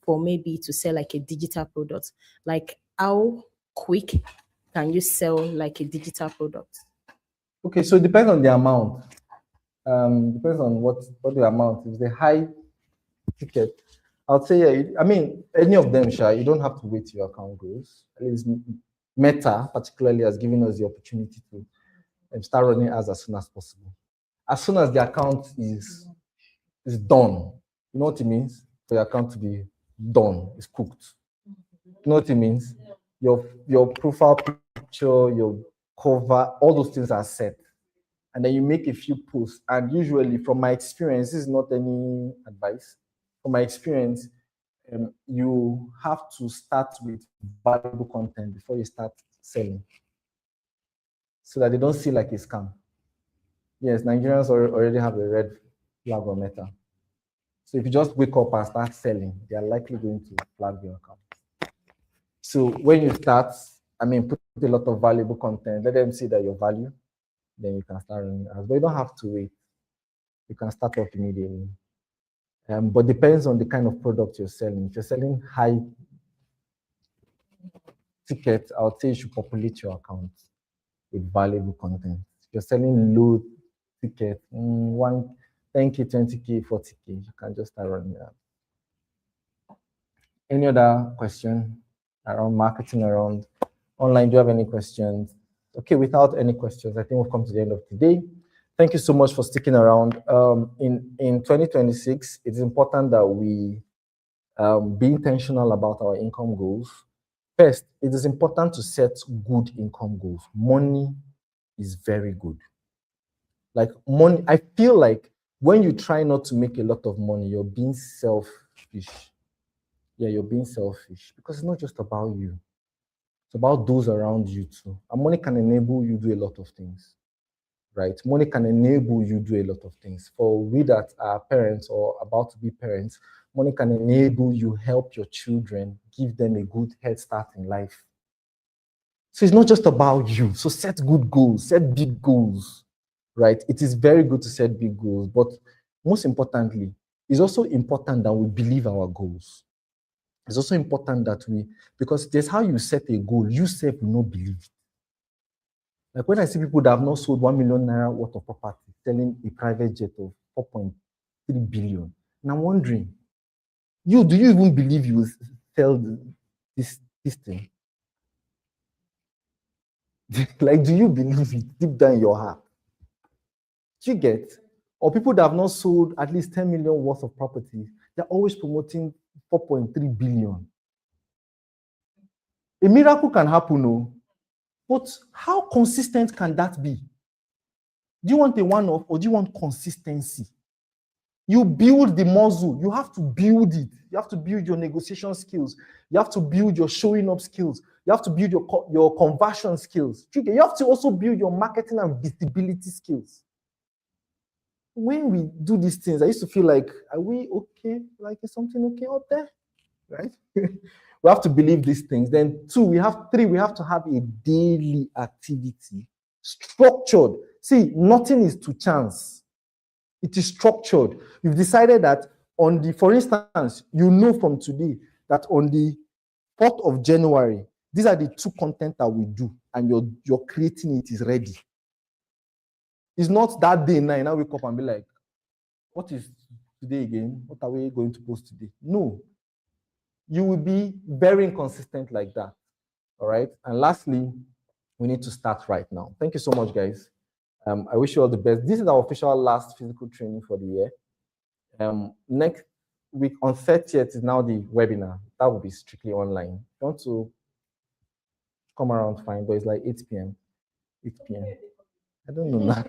for maybe to sell like a digital product? Like how quick can you sell like a digital product? Okay, so it depends on the amount. Depends on what the amount is. The high ticket, I'll say, yeah, I mean, any of them, Sha, you don't have to wait till your account grows. At least Meta, particularly, has given us the opportunity to start running ads as soon as possible. As soon as the account is done, you know what it means for your account to be done, it's cooked. You know what it means? Your profile picture, your cover, all those things are set. And then you make a few posts. And usually, from my experience, this is not any advice. From my experience, you have to start with valuable content before you start selling, so that they don't see like a scam. Yes, Nigerians already have a red flag on Meta. So if you just wake up and start selling, they are likely going to flag your account. So when you start, I mean, put a lot of valuable content, let them see that your value, then you can start running ads. But you don't have to wait. You can start off immediately. But depends on the kind of product you're selling. If you're selling high ticket, I would say you should populate your account with valuable content. If you're selling low ticket, 10K, 20K, 40K, you can just start running that. Any other question around marketing, around online? Do you have any questions? Okay, without any questions, I think we've come to the end of today. Thank you so much for sticking around. In 2026, it's important that we be intentional about our income goals. First, it is important to set good income goals. Money is very good. Like money, I feel like when you try not to make a lot of money, you're being selfish. Yeah, you're being selfish because it's not just about you. It's about those around you too. And money can enable you do a lot of things, right? Money can enable you do a lot of things. For we that are parents or about to be parents, money can enable you help your children, give them a good head start in life. So it's not just about you. So set good goals, set big goals, right? It is very good to set big goals, but most importantly, it's also important that we believe our goals. It's also important that because there's how you set a goal, you self will not believe it. Like when I see people that have not sold 1 million naira worth of property, selling a private jet of 4.3 billion, and I'm wondering, do you even believe you will sell this thing? Like, do you believe it deep down in your heart? Do you get? Or people that have not sold at least 10 million worth of properties, they're always promoting 4.3 billion. A miracle can happen, no? But how consistent can that be? Do you want a one-off or do you want consistency? You build the muscle. You have to build it. You have to build your negotiation skills. You have to build your showing up skills. You have to build your conversion skills. You have to also build your marketing and visibility skills. When we do these things, I used to feel like, are we okay? Like, is something okay out there? Right? We have to believe these things. Then we have to have a daily activity, structured. See, nothing is to chance. It is structured. You've decided that for instance, you know from today that on the 4th of January, these are the 2 content that we do, and you're creating it is ready. It's not that day now, I wake up and be like, what is today again? What are we going to post today? No. You will be very inconsistent like that. All right. And lastly, we need to start right now. Thank you so much, guys. I wish you all the best. This is our official last physical training for the year. Next week on 30th is now the webinar. That will be strictly online. If you want to come around, fine, but it's like 8 p.m. 8 p.m. I don't know now.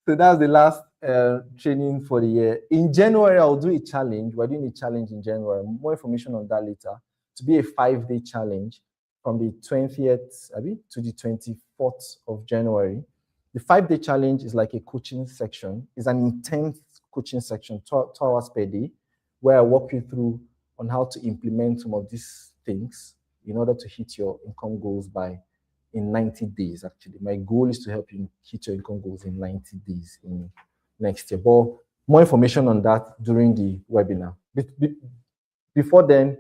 So that's the last training for the year. In January, I'll do a challenge. We're doing a challenge in January. More information on that later. To be a 5-day challenge from the 20th to the 24th of January. The 5-day challenge is like a coaching section. It's an intense coaching section, 2 hours per day, where I walk you through on how to implement some of these things in order to hit your income goals in 90 days, actually. My goal is to help you hit your income goals in 90 days in next year. But more information on that during the webinar. Before then,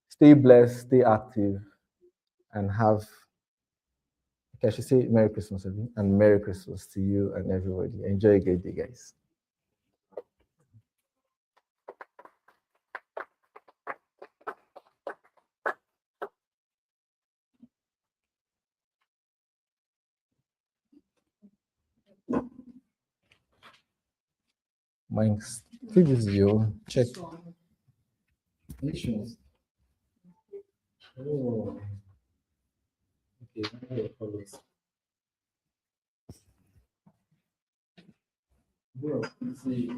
stay blessed, stay active, and have, I should say Merry Christmas, and Merry Christmas to you and everybody. Enjoy a great day, guys. Mine's, I think this is your check. Oh, okay. Bro, see.